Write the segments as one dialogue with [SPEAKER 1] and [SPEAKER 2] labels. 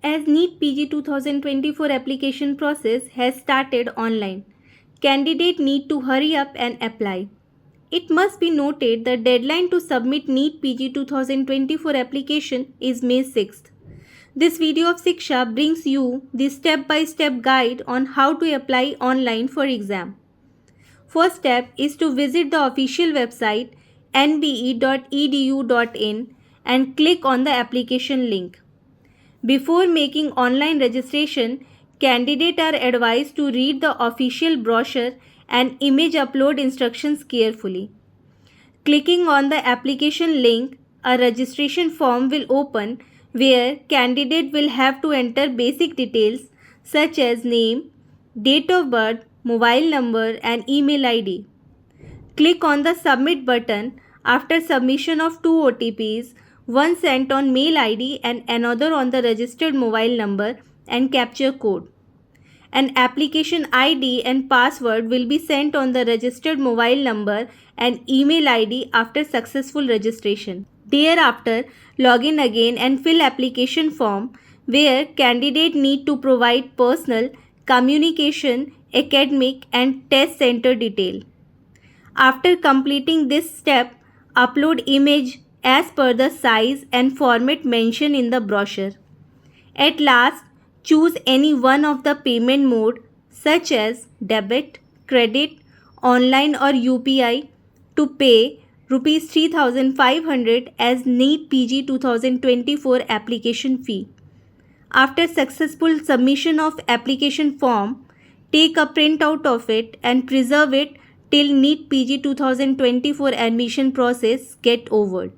[SPEAKER 1] As NEET PG 2024 application process has started online, candidates need to hurry up and apply. It must be noted the deadline to submit NEET PG 2024 application is May 6th. This video of Shiksha brings you the step-by-step guide on how to apply online for exam. First step is to visit the official website nbe.edu.in and click on the application link. Before making online registration, candidates are advised to read the official brochure and image upload instructions carefully. Clicking on the application link, a registration form will open where candidate will have to enter basic details such as name, date of birth, mobile number and email ID. Click on the submit button after submission of two OTPs, one sent on mail ID and another on the registered mobile number and capture code. An application ID and password will be sent on the registered mobile number and email ID after successful registration. Thereafter, log in again and fill application form where candidate need to provide personal, communication, academic and test center detail. After completing this step, upload image as per the size and format mentioned in the brochure. At last, choose any one of the payment mode such as debit, credit, online or UPI to pay Rs 3,500 as NEET PG 2024 application fee. After successful submission of application form, take a printout of it and preserve it till NEET PG 2024 admission process get over.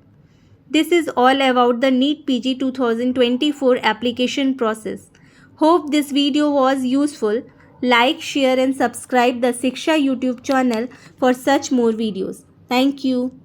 [SPEAKER 1] This is all about the NEET PG 2024 application process. Hope this video was useful. Like, share and subscribe the Shiksha YouTube channel for such more videos. Thank you.